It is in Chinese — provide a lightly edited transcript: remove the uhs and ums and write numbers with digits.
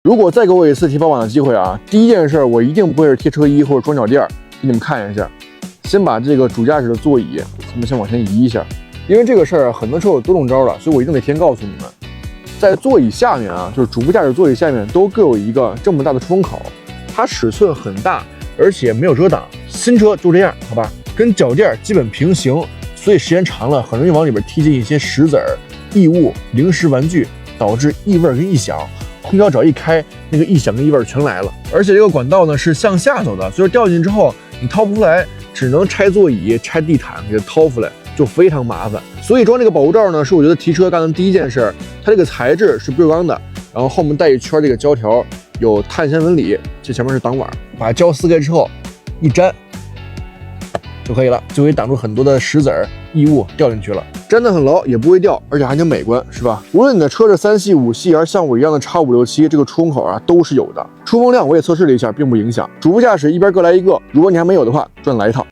如果再给我一次贴保养的机会啊，第一件事我一定不会是贴车衣或者装脚垫，给你们看一下。先把这个主驾驶的座椅咱们先往前移一下，因为这个事儿很多车有多中招的，所以我一定得先告诉你们，在座椅下面啊，就是主副驾驶座椅下面都各有一个这么大的出风口，它尺寸很大，而且没有遮挡。新车就这样，好吧，跟脚垫基本平行，所以时间长了很容易往里边踢进一些石子儿、异物、零食、玩具，导致异味跟异响。空调只要一开，那个异响跟异味全来了。而且这个管道呢是向下走的，所以掉进去之后你掏不出来，只能拆座椅、拆地毯给它掏出来，就非常麻烦。所以装这个保护罩呢，是我觉得提车干的第一件事。它这个材质是不锈钢的，然后后面带一圈这个胶条，有碳纤纹理，这前面是挡板，把胶撕开之后一粘就可以了，就可以挡住很多的石子儿、异物掉进去了，粘得很牢，也不会掉，而且还挺美观，是吧？无论你的车是3系、5系，还是像我一样的X567，这个出风口啊都是有的。出风量我也测试了一下，并不影响。主副驾驶一边各来一个，如果你还没有的话，转来一套。